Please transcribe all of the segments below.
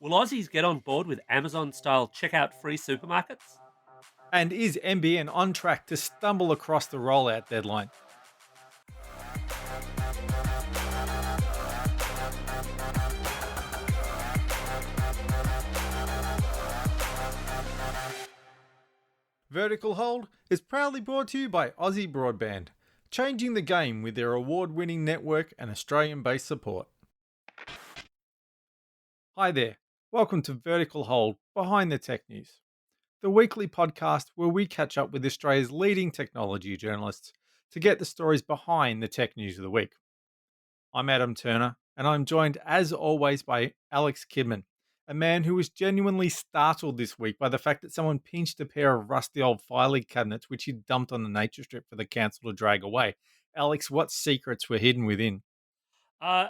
Will Aussies get on board with Amazon style checkout free supermarkets? And is NBN on track to stumble across the rollout deadline? Vertical Hold is proudly brought to you by Aussie Broadband, changing the game with their award winning network and Australian based support. Hi there, welcome to Vertical Hold Behind the Tech News, the weekly podcast where we catch up with Australia's leading technology journalists to get the stories behind the tech news of the week. I'm Adam Turner, and I'm joined as always by Alex Kidman, a man who was genuinely startled this week by the fact that someone pinched a pair of rusty old filing cabinets which he'd dumped on the nature strip for the council to drag away. Alex, what secrets were hidden within?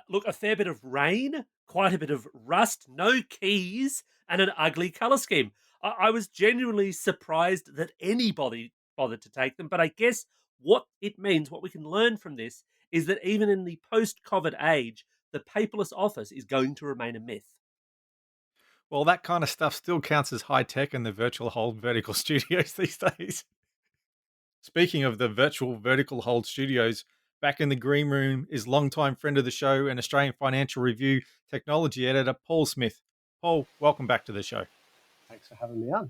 Look, a fair bit of rain, quite a bit of rust, no keys, and an ugly colour scheme. I was genuinely surprised that anybody bothered to take them, but I guess what it means, what we can learn from this, is that even in the post COVID age, the paperless office is going to remain a myth. Well, that kind of stuff still counts as high tech in the virtual hold vertical studios these days. Speaking of the virtual vertical hold studios, back in the green room is longtime friend of the show and Australian Financial Review technology editor Paul Smith. Paul, welcome back to the show. Thanks for having me on.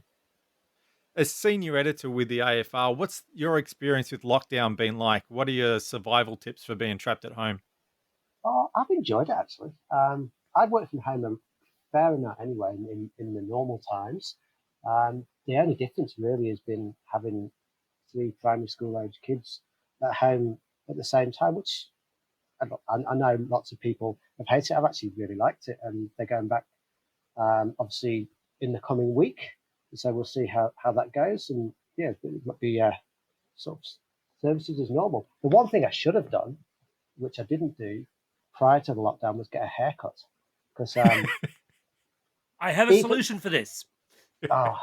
As senior editor with the AFR, what's your experience with lockdown been like? What are your survival tips for being trapped at home? Oh, I've enjoyed it actually. I've worked from home a fair amount anyway in the normal times. The only difference really has been having three primary school age kids at home at the same time, which I know lots of people have hated it. I've actually really liked it, and they're going back obviously in the coming week. So we'll see how that goes. And yeah, it might be sort of services as normal. The one thing I should have done, which I didn't do prior to the lockdown, was get a haircut. Because I have a even solution for this. oh,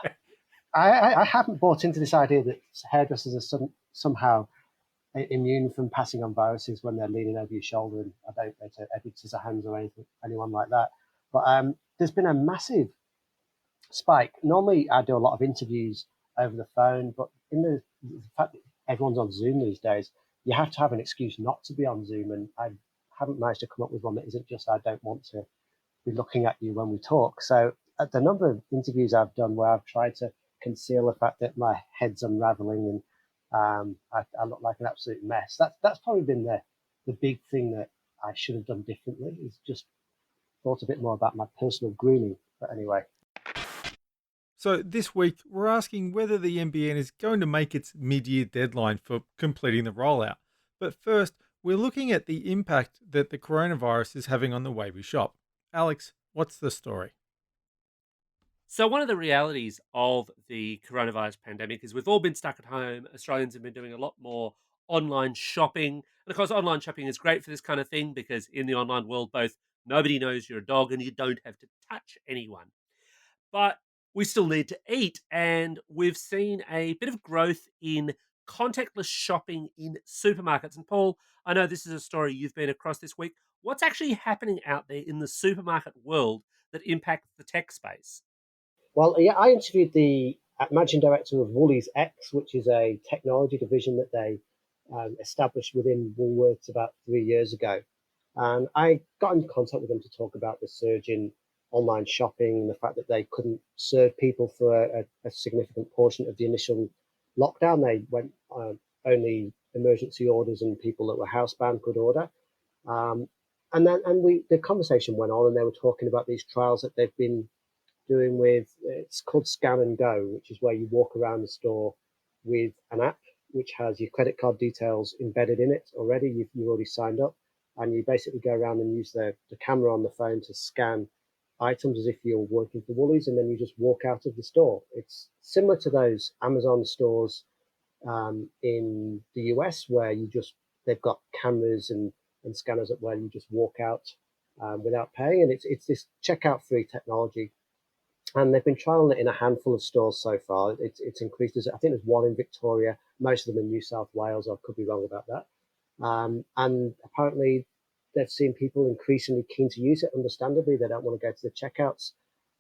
I haven't bought into this idea that hairdressers are somehow immune from passing on viruses when they're leaning over your shoulder, and I don't go to Edward Scissorhands or anyone like that. But there's been a massive spike. Normally, I do a lot of interviews over the phone, but in the fact that everyone's on Zoom these days, you have to have an excuse not to be on Zoom, and I haven't managed to come up with one that isn't just I don't want to be looking at you when we talk. So at the number of interviews I've done where I've tried to conceal the fact that my head's unraveling and I look like an absolute mess. That's probably been the big thing that I should have done differently, is just thought a bit more about my personal grooming. But anyway. So this week, we're asking whether the NBN is going to make its mid-year deadline for completing the rollout. But first, we're looking at the impact that the coronavirus is having on the way we shop. Alex, what's the story? So, one of the realities of the coronavirus pandemic is we've all been stuck at home. Australians have been doing a lot more online shopping. And of course, online shopping is great for this kind of thing because in the online world, both nobody knows you're a dog and you don't have to touch anyone. But we still need to eat. And we've seen a bit of growth in contactless shopping in supermarkets. And Paul, I know this is a story you've been across this week. What's actually happening out there in the supermarket world that impacts the tech space? Well, yeah, I interviewed the managing director of Woolies X, which is a technology division that they established within Woolworths about 3 years ago. And I got in contact with them to talk about the surge in online shopping and the fact that they couldn't serve people for a significant portion of the initial lockdown. They went only emergency orders and people that were housebound could order. The conversation went on, and they were talking about these trials that they've been doing it's called Scan and Go, which is where you walk around the store with an app which has your credit card details embedded in it already. You've already signed up, and you basically go around and use the camera on the phone to scan items as if you're working for Woolies, and then you just walk out of the store. It's similar to those Amazon stores in the US where they've got cameras and scanners up where you just walk out without paying, and it's this checkout free technology. And they've been trialing it in a handful of stores so far. It's increased. I think there's one in Victoria, most of them in New South Wales. I could be wrong about that. And apparently they've seen people increasingly keen to use it. Understandably, they don't want to go to the checkouts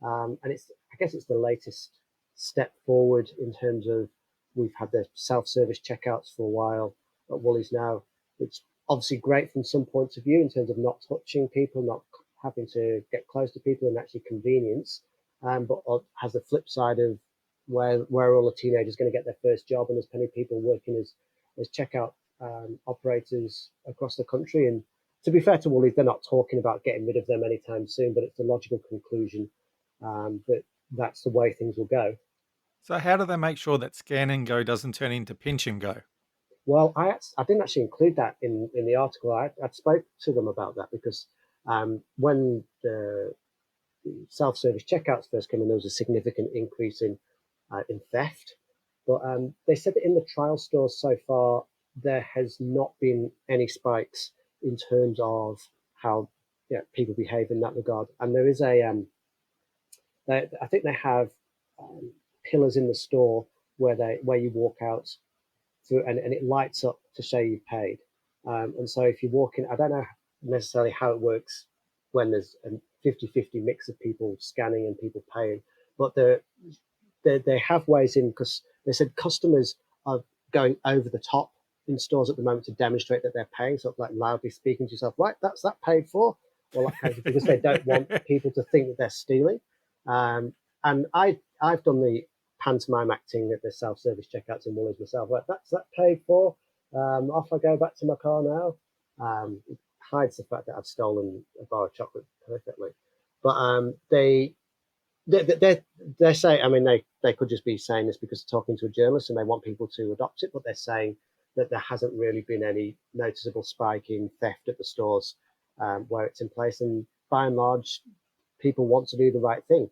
And I guess it's the latest step forward in terms of we've had the self-service checkouts for a while at Woolies now, which obviously great from some points of view in terms of not touching people, not having to get close to people, and actually convenience. But has the flip side of where all the teenagers going to get their first job, and there's plenty of people working as checkout operators across the country. And to be fair to Woolies, they're not talking about getting rid of them anytime soon, but it's the logical conclusion that that's the way things will go. So, how do they make sure that scan and go doesn't turn into pinch and go? Well, I didn't actually include that in the article. I spoke to them about that because when the self-service checkouts first came in, there was a significant increase in theft. But they said that in the trial stores so far, there has not been any spikes in terms of how people behave in that regard. And there is I think they have pillars in the store where you walk out through, and it lights up to show you've paid. And so if you walk in, I don't know necessarily how it works when there's a 50-50 mix of people scanning and people paying, but they have ways in, because they said customers are going over the top in stores at the moment to demonstrate that they're paying, sort of like loudly speaking to yourself, right, that's that paid for, or that kind of, because they don't want people to think that they're stealing. And I've done the pantomime acting at the self-service checkouts in Woolies myself. Like, that's that paid for. Off I go back to my car now. It hides the fact that I've stolen a bar of chocolate perfectly. But they say, I mean, they could just be saying this because they're talking to a journalist and they want people to adopt it, but they're saying that there hasn't really been any noticeable spike in theft at the stores where it's in place. And by and large, people want to do the right thing.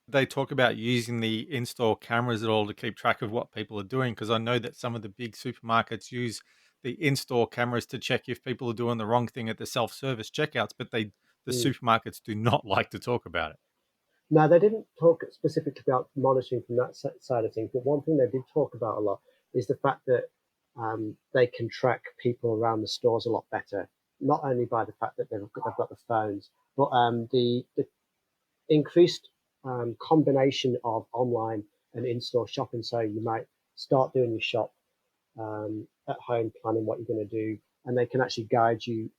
They talk about using the in-store cameras at all to keep track of what people are doing, because I know that some of the big supermarkets use the in-store cameras to check if people are doing the wrong thing at the self-service checkouts, but the Mm. supermarkets do not like to talk about it. Now, they didn't talk specifically about monitoring from that side of things, but one thing they did talk about a lot is the fact that they can track people around the stores a lot better, not only by the fact that they've got the phones, but the increased combination of online and in-store shopping. So you might start doing your shop at home, planning what you're going to do, and they can actually guide you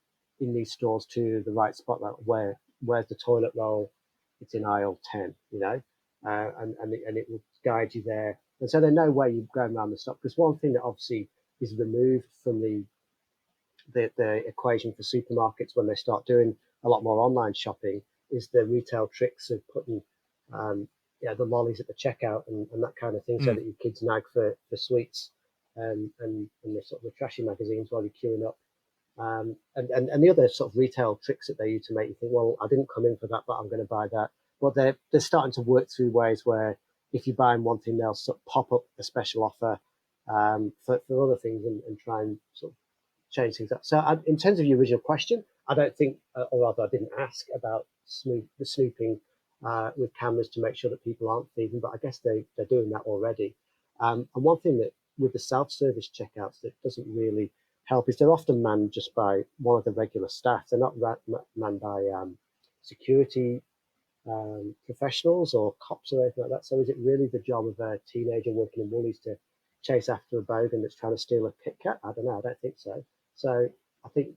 in these stores to the right spot, like where's the toilet roll? It's in aisle 10, and it will guide you there, and so they know where you're going around the stock. Because one thing that obviously is removed from the equation for supermarkets when they start doing a lot more online shopping is the retail tricks of putting the lollies at the checkout and that kind of thing, so Mm. that your kids nag for sweets and the sort of the trashy magazines while you're queuing up. And the other sort of retail tricks that they use to make you think, well, I didn't come in for that, but I'm going to buy that. But they're starting to work through ways where if you're buying one thing, they'll sort of pop up a special offer for other things and try and sort of change things up. So in terms of your original question, I don't think, or rather I didn't ask about the snooping with cameras to make sure that people aren't thieving, but I guess they're doing that already. And one thing that with the self-service checkouts that doesn't really help is they're often manned just by one of the regular staff. They're not manned by security professionals or cops or anything like that. So is it really the job of a teenager working in Woolies to chase after a bogan that's trying to steal a Kit Kat? I don't know. I don't think so. So I think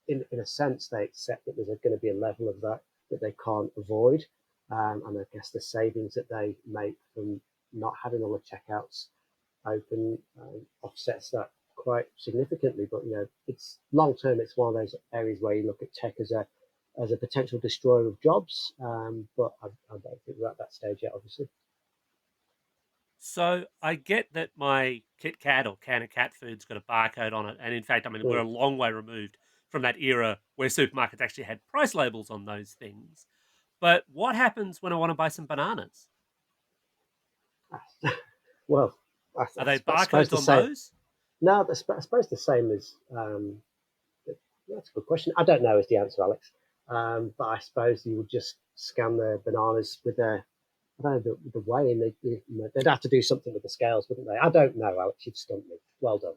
in a sense they accept that there's going to be a level of that they can't avoid. And I guess the savings that they make from not having all the checkouts open offsets that quite significantly. But it's long term. It's one of those areas where you look at tech as a potential destroyer of jobs. But I don't think we're at that stage yet, obviously. So I get that my Kit Kat or can of cat food's got a barcode on it, and in fact, I mean we're Mm. a long way removed from that era where supermarkets actually had price labels on those things. But what happens when I want to buy some bananas? Well, Are they I suppose barcodes the on same. those? No, I suppose the same as. That's a good question. I don't know is the answer, Alex. But I suppose you would just scan the bananas with I don't know, the weighing. They'd have to do something with the scales, wouldn't they? I don't know, Alex. You've stumped me. Well done.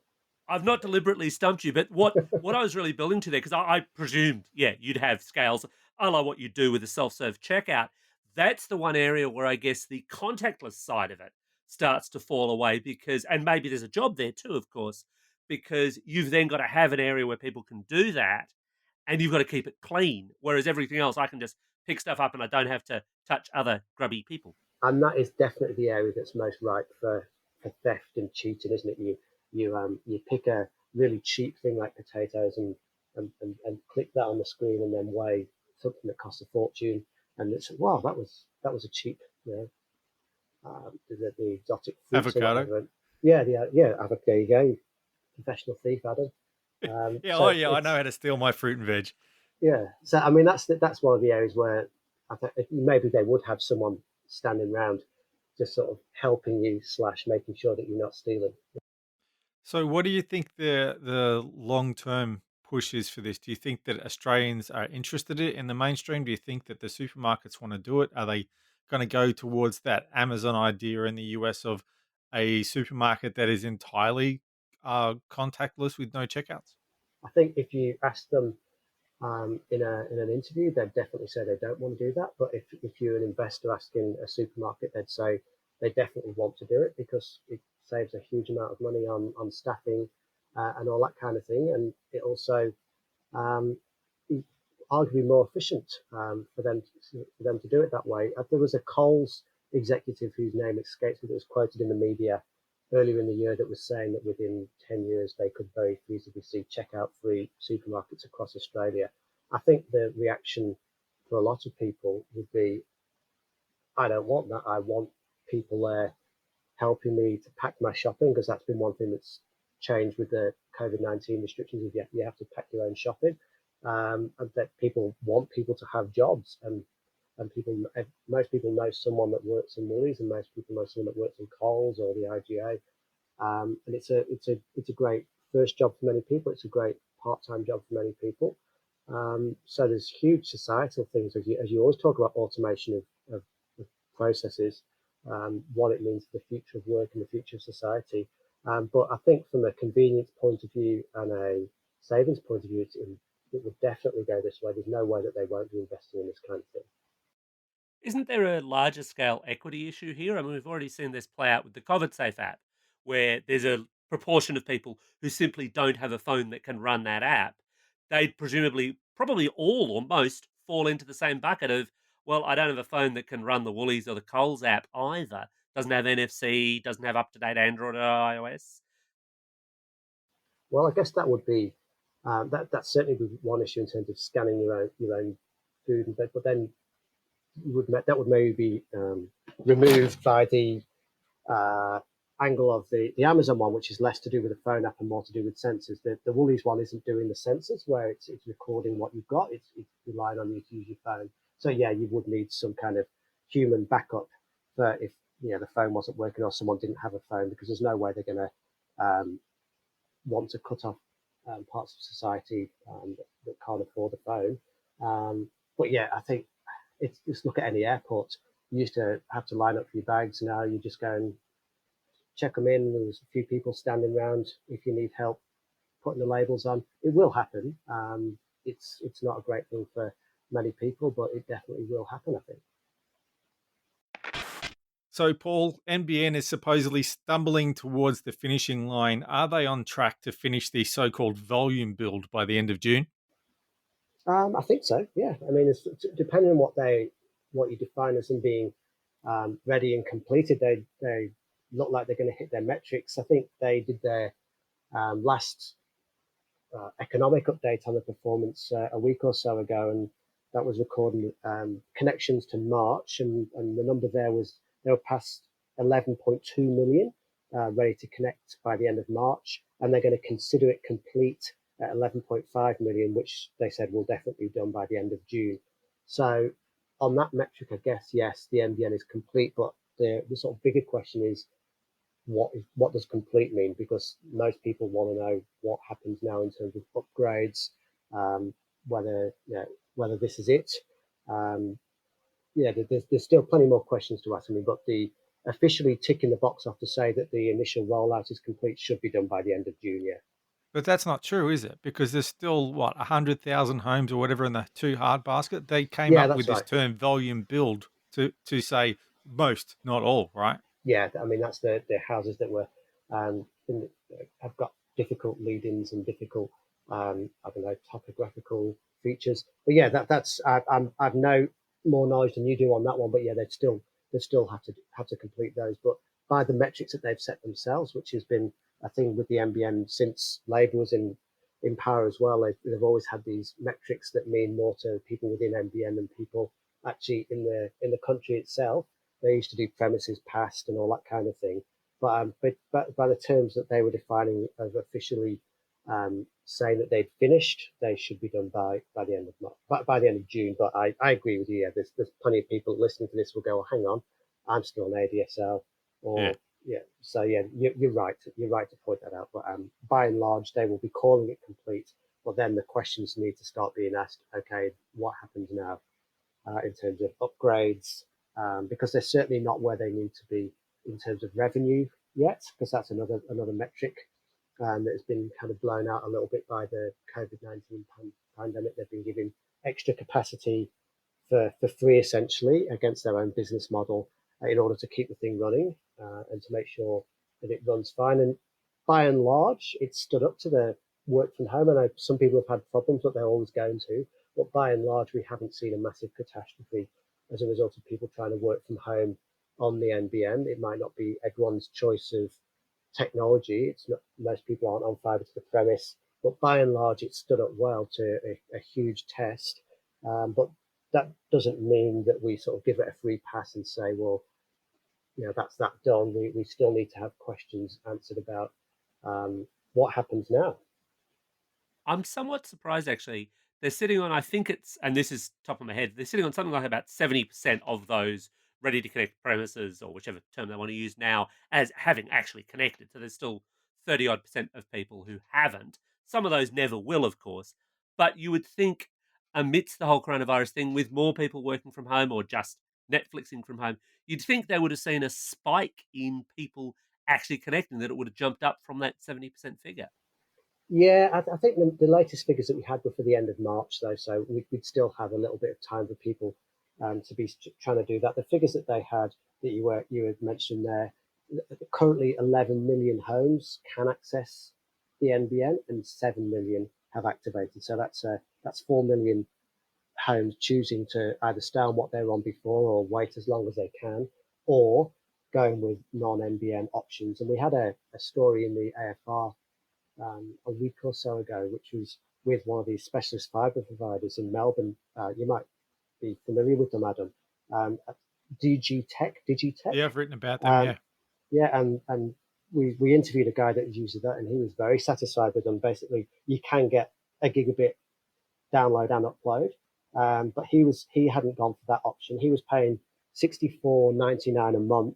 I've not deliberately stumped you, but what I was really building to there, because I presumed, yeah, you'd have scales, a la what you do with a self-serve checkout. That's the one area where I guess the contactless side of it starts to fall away because, and maybe there's a job there too, of course, because you've then got to have an area where people can do that and you've got to keep it clean. Whereas everything else, I can just pick stuff up and I don't have to touch other grubby people. And that is definitely the area that's most ripe for theft and cheating, isn't it? You pick a really cheap thing like potatoes and click that on the screen and then weigh something that costs a fortune, and it's wow, that was a cheap, the exotic fruits or Avocado. whatever. Yeah, there you go, professional thief, Adam. Yeah, oh So yeah, I know how to steal my fruit and veg. yeah, so I mean that's one of the areas where I think maybe they would have someone standing around just sort of helping you slash making sure that you're not stealing. So, what do you think the long term push is for this? Do you think that Australians are interested in the mainstream? Do you think that the supermarkets want to do it? Are they going to go towards that Amazon idea in the US of a supermarket that is entirely contactless with no checkouts? I think if you ask them in an interview, they'd definitely say they don't want to do that. But if you're an investor asking a supermarket, they'd say they definitely want to do it because it saves a huge amount of money on staffing and all that kind of thing, and it also um, arguably more efficient for them to do it that way. There was a Coles executive whose name escapes me that was quoted in the media earlier in the year that was saying that within 10 years they could very feasibly see checkout free supermarkets across Australia. I think the reaction for a lot of people would be, I don't want that. I want people there helping me to pack my shopping because that's been one thing that's changed with the COVID-19 restrictions. Is you have to pack your own shopping, and that people want people to have jobs, and most people know someone that works in Woolies, and most people know someone that works in Coles or the IGA, and it's a great first job for many people. It's a great part-time job for many people. So there's huge societal things as you always talk about automation of processes, what it means for the future of work and the future of society. But I think from a convenience point of view and a savings point of view, it would definitely go this way. There's no way that they won't be investing in this kind of thing. Isn't there a larger scale equity issue here? I mean, we've already seen this play out with the COVID Safe app, where there's a proportion of people who simply don't have a phone that can run that app. They'd presumably, probably all or most, fall into the same bucket of, well, I don't have a phone that can run the Woolies or the Coles app either. Doesn't have NFC, doesn't have up to date Android or iOS. Well, I guess that would be that certainly would be one issue in terms of scanning your own food and bed, but then that would maybe be removed by the uh, angle of the Amazon one, which is less to do with the phone app and more to do with sensors. The Woolies one isn't doing the sensors where it's recording what you've got. It's relying on you to use your phone. So yeah, you would need some kind of human backup for if the phone wasn't working or someone didn't have a phone because there's no way they're going to want to cut off parts of society that can't afford a phone. But yeah, I think it's just look at any airport. You used to have to line up for your bags. Now you just go and check them in. There's a few people standing around if you need help putting the labels on. It will happen. It's not a great thing for many people, but it definitely will happen, I think. So, Paul, NBN is supposedly stumbling towards the finishing line. Are they on track to finish the so called volume build by the end of June? I think so. Yeah. I mean, depending on what you define as them being ready and completed, they look like they're going to hit their metrics. I think they did their last economic update on the performance a week or so ago, and that was recording connections to March, and the number there was they were past 11.2 million ready to connect by the end of March, and they're going to consider it complete at 11.5 million, which they said will definitely be done by the end of June. So on that metric, I guess yes, the NBN is complete, but the sort of bigger question is what does complete mean? Because most people want to know what happens now in terms of upgrades, um, whether whether this is it. Um, there's still plenty more questions to ask. I mean, but the officially ticking the box off to say that the initial rollout is complete should be done by the end of June. Yeah, But that's not true, is it? Because there's still, what, 100,000 homes or whatever in the too hard basket? They came yeah, up with that's this right. term volume build to say most, not all, right? Yeah, I mean that's the houses that were have got difficult lead-ins and difficult I don't know topographical features. But yeah, that's I've no more knowledge than you do on that one. But yeah, they still have to complete those. But by the metrics that they've set themselves, which has been a thing with the NBN since Labour was in power as well. They've always had these metrics that mean more to people within NBN than people actually in the country itself. They used to do premises passed and all that kind of thing. But by the terms that they were defining of officially saying that they'd finished, they should be done by the end of March, by the end of June. But I agree with you. Yeah, there's plenty of people listening to this will go, well, hang on, I'm still on ADSL, Yeah. or yeah. So yeah, you're right. You're right to point that out. But by and large, they will be calling it complete. But then the questions need to start being asked. Okay, what happens now? In terms of upgrades, because they're certainly not where they need to be in terms of revenue yet, because that's another metric that has been kind of blown out a little bit by the COVID-19 pandemic. They've been giving extra capacity for free essentially against their own business model in order to keep the thing running and to make sure that it runs fine. And by and large, it's stood up to the work from home. I know some people have had problems, but they're always going to. But by and large, we haven't seen a massive catastrophe as a result of people trying to work from home on the NBN. It might not be everyone's choice of technology. It's not most people aren't on fibre to the premise, but by and large, it stood up well to a huge test. But that doesn't mean that we sort of give it a free pass and say, well, that's that done. We still need to have questions answered about what happens now. I'm somewhat surprised actually. They're sitting on, I think it's, and this is top of my head, they're sitting on something like about 70% of those ready to connect premises, or whichever term they want to use now, as having actually connected. So there's still 30 odd percent of people who haven't. Some of those never will, of course. But you would think, amidst the whole coronavirus thing, with more people working from home or just Netflixing from home, you'd think they would have seen a spike in people actually connecting, that it would have jumped up from that 70% figure. Yeah, I think the latest figures that we had were for the end of March, though, so we'd still have a little bit of time for people to be trying to do that. The figures that they had that you had mentioned there, currently 11 million homes can access the NBN, and 7 million have activated. So that's 4 million homes choosing to either stay on what they were on before or wait as long as they can, or going with non-NBN options. And we had a story in the AFR a week or so ago, which was with one of these specialist fibre providers in Melbourne. You might be familiar with them, Adam. Digitech. Yeah, I've written about them. Um, Yeah. yeah, and we interviewed a guy that was using that, and he was very satisfied with them. Basically, you can get a gigabit download and upload, but he hadn't gone for that option. He was paying 64.99 a month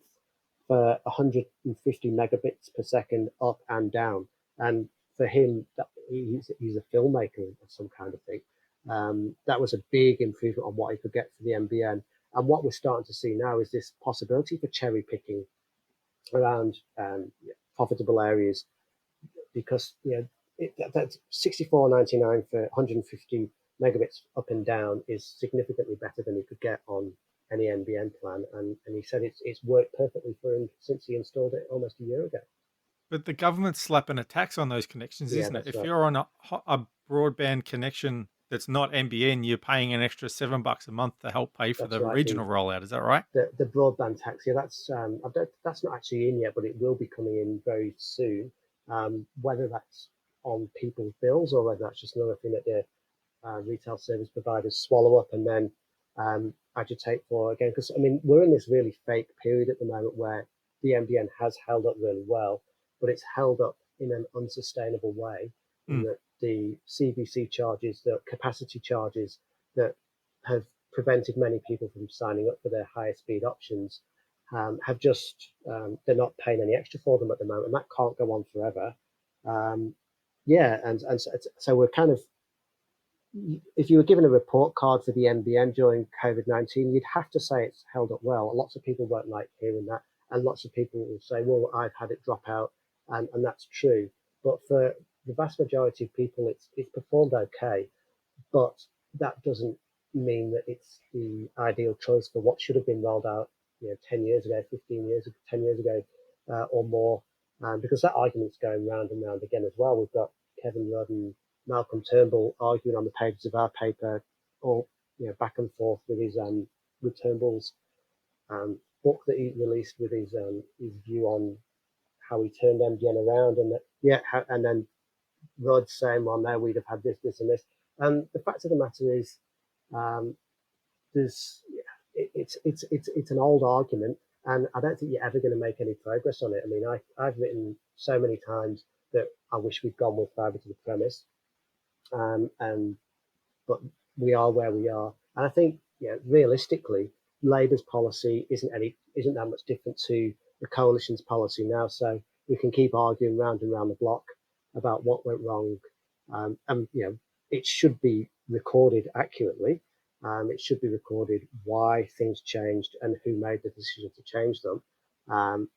for 150 megabits per second up and down. And for him, he's a filmmaker of some kind of thing. That was a big improvement on what he could get for the NBN. And what we're starting to see now is this possibility for cherry picking around profitable areas, because that's 64.99 for 150 megabits up and down is significantly better than he could get on any NBN plan, and he said it's worked perfectly for him since he installed it almost a year ago. But the government's slapping a tax on those connections, Yeah, isn't it? that's If right. you're on a broadband connection that's not NBN, you're paying an extra $7 a month to help pay for That's the right. regional rollout. Is that right? The broadband tax, yeah, that's not actually in yet, but it will be coming in very soon. Whether that's on people's bills or whether that's just another thing that the retail service providers swallow up and then agitate for again. Because I mean, we're in this really fake period at the moment where the NBN has held up really well, but it's held up in an unsustainable way. In Mm. that the CVC charges, the capacity charges that have prevented many people from signing up for their higher speed options, have just they're not paying any extra for them at the moment, and that can't go on forever. Um, yeah, and so we're kind of, if you were given a report card for the NBN during COVID-19, you'd have to say it's held up well. Lots of people won't like hearing that, and lots of people will say, "Well, I've had it drop out," and that's true. But for the vast majority of people, it's performed okay. But that doesn't mean that it's the ideal choice for what should have been rolled out, 10 years ago, 15 years, 10 years ago, or more, because that argument's going round and round again as well. We've got Kevin Rudd and Malcolm Turnbull arguing on the pages of our paper, all back and forth with with Turnbull's book that he released with his view on how he turned NBN around, and that and then Rudd saying, well, no, we'd have had this, this, and this. And the fact of the matter is, um, there's it's an old argument, and I don't think you're ever going to make any progress on it. I mean, I've written so many times that I wish we'd gone with fibre to the premise, and but we are where we are. And I think, realistically, Labour's policy isn't that much different to the coalition's policy now. So we can keep arguing round and round the block about what went wrong, and it should be recorded accurately. It should be recorded why things changed and who made the decision to change them.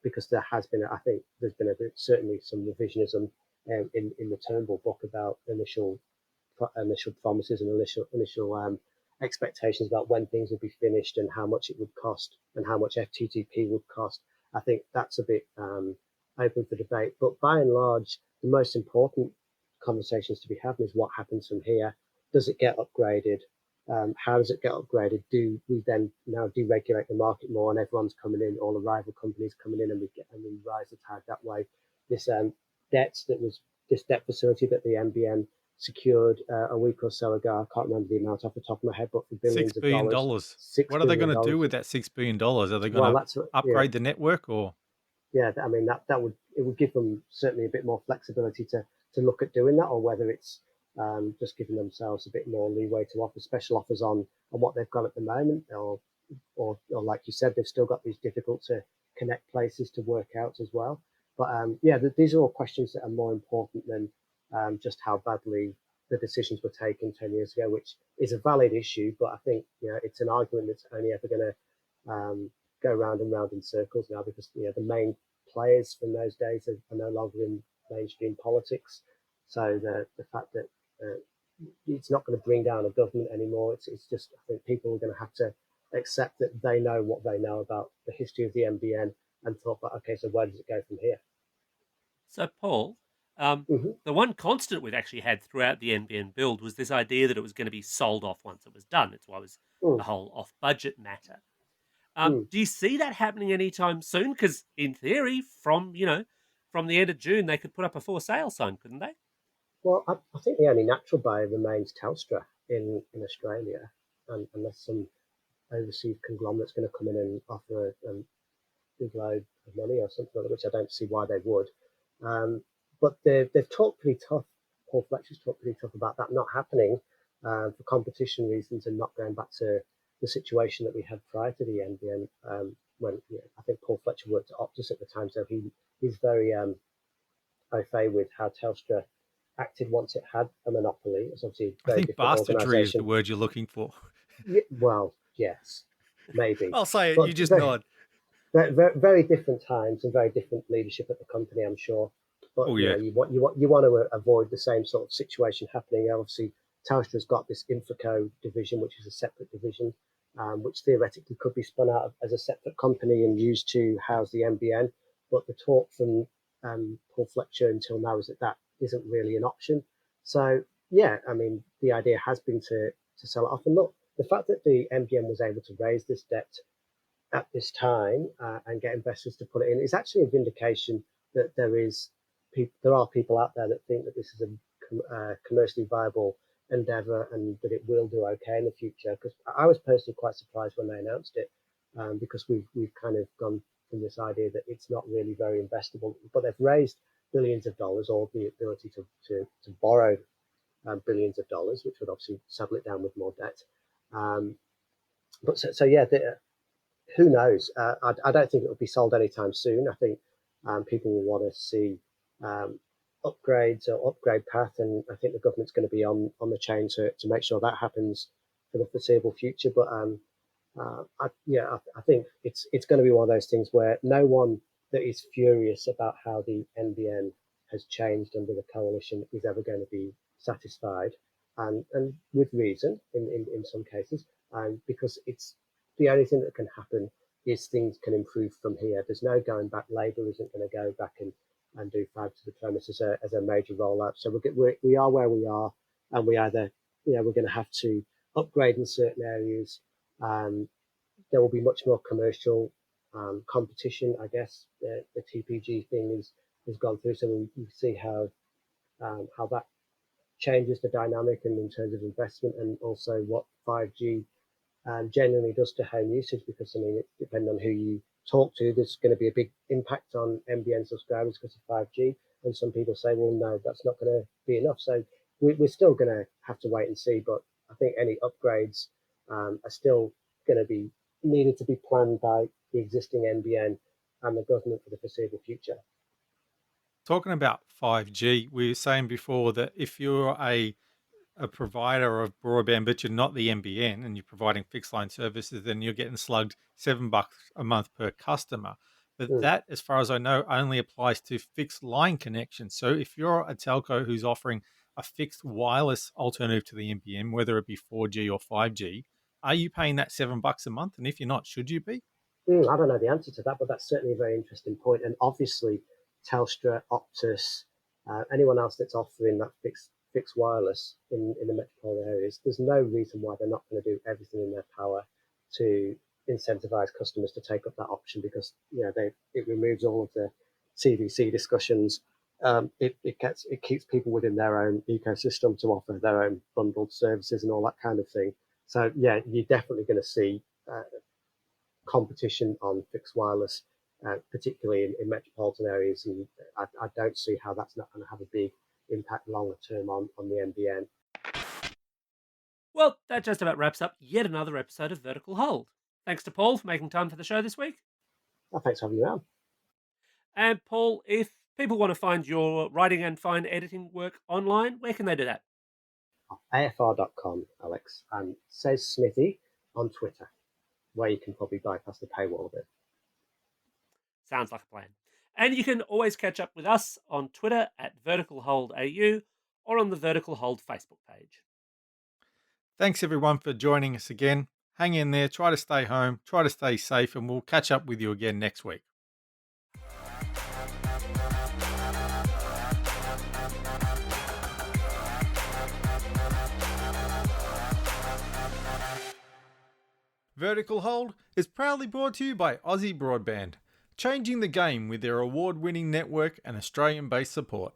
Because there has been, I think, there's been certainly some revisionism in the Turnbull book about initial promises and initial expectations about when things would be finished and how much it would cost and how much FTTP would cost. I think that's a bit open for debate. But by and large, the most important conversations to be having is what happens from here. Does it get upgraded? How does it get upgraded? Do we then now deregulate the market more and everyone's coming in, all the rival companies coming in, and we rise the tide that way? This this debt facility that the NBN secured a week or so ago. I can't remember the amount off the top of my head, but for $6 billions of billion. dollars. What are they going to do $6 billion. with that $6 billion? Are they Well, going to upgrade the network, or? Yeah, I mean that would give them certainly a bit more flexibility to look at doing that, or whether it's just giving themselves a bit more leeway to offer special offers on what they've got at the moment, or like you said, they've still got these difficult to connect places to work out as well. But these are all questions that are more important than just how badly the decisions were taken 10 years ago, which is a valid issue. But I think it's an argument that's only ever going to go round and round in circles now, because the main players from those days are no longer in mainstream politics. So the fact that it's not going to bring down a government anymore. It's just, I think people are going to have to accept that they know what they know about the history of the NBN and thought, about, okay, so where does it go from here? So, Paul, the one constant we've actually had throughout the NBN build was this idea that it was going to be sold off once it was done. It's why it was Mm, the whole off-budget matter. mm. Do you see that happening anytime soon? Because in theory, from the end of June, they could put up a for sale sign, couldn't they? Well, I think the only natural buyer remains Telstra in Australia, unless some overseas conglomerate's going to come in and offer a big load of money or something like that, which I don't see why they would. Um, but they've talked pretty tough. Paul Fletcher's talked pretty tough about that not happening for competition reasons and not going back to the situation that we had prior to the NBN. When I think Paul Fletcher worked at Optus at the time, so he's very au fait with how Telstra acted once it had a monopoly. It's obviously a I very think different bastardry is the organisation. word you're looking for. Yeah, well, yes, maybe, I'll say it. but You just nod. very different times and very different leadership at the company, I'm sure. But Oh yeah. you want to avoid the same sort of situation happening. Obviously, Telstra's got this Infraco division, which is a separate division, which theoretically could be spun out as a separate company and used to house the NBN. But the talk from Paul Fletcher until now is that isn't really an option. So yeah, I mean, the idea has been to sell it off. And look, the fact that the NBN was able to raise this debt at this time and get investors to put it in is actually a vindication that there are people out there that think that this is a commercially viable endeavor and that it will do okay in the future. Because I was personally quite surprised when they announced it, because we've kind of gone from this idea that it's not really very investable, but they've raised billions of dollars, or the ability to borrow billions of dollars, which would obviously saddle it down with more debt. But so yeah, who knows? I don't think it will be sold anytime soon. I think people will want to see upgrades or upgrade path, and I think the government's going to be on the chain to make sure that happens for the foreseeable future. But I think it's going to be one of those things where no one that is furious about how the NBN has changed under the coalition is ever going to be satisfied. and with reason in some cases, because it's the only thing that can happen is things can improve from here. There's no going back. Labour isn't going to go back and do fibre to the premise as a major rollout. So we are where we are, and we either, we're going to have to upgrade in certain areas. There will be much more commercial competition, I guess. The TPG thing is gone through, so we see how that changes the dynamic and in terms of investment, and also what 5G genuinely does to home usage. Because I mean, it depending on who you talk to, there's going to be a big impact on NBN subscribers because of 5G. And some people say, well, no, that's not going to be enough. So we're still going to have to wait and see. But I think any upgrades are still going to be needed to be planned by the existing NBN and the government for the foreseeable future. Talking about 5G, we were saying before that if you're a provider of broadband, but you're not the NBN and you're providing fixed line services, then you're getting slugged $7 a month per customer. But Mm. that, as far as I know, only applies to fixed line connections. So if you're a telco who's offering a fixed wireless alternative to the NBN, whether it be 4G or 5G, are you paying that $7 a month? And if you're not, should you be? I don't know the answer to that, but that's certainly a very interesting point. And obviously, Telstra, Optus, anyone else that's offering that fixed wireless in the metropolitan areas, there's no reason why they're not going to do everything in their power to incentivize customers to take up that option, because it removes all of the CVC discussions. It keeps people within their own ecosystem to offer their own bundled services and all that kind of thing. So yeah, you're definitely going to see competition on fixed wireless, particularly in metropolitan areas. And I don't see how that's not going to have a big impact longer term on the NBN. Well, that just about wraps up yet another episode of Vertical Hold. Thanks to Paul for making time for the show this week. Well, thanks for having me on. And Paul, if people want to find your writing and fine editing work online, where can they do that? AFR.com, Alex, and says Smithy on Twitter, where you can probably bypass the paywall a bit. Sounds like a plan. And you can always catch up with us on Twitter at VerticalHoldAU or on the Vertical Hold Facebook page. Thanks everyone for joining us again. Hang in there, try to stay home, try to stay safe, and we'll catch up with you again next week. Vertical Hold is proudly brought to you by Aussie Broadband, changing the game with their award-winning network and Australian-based support.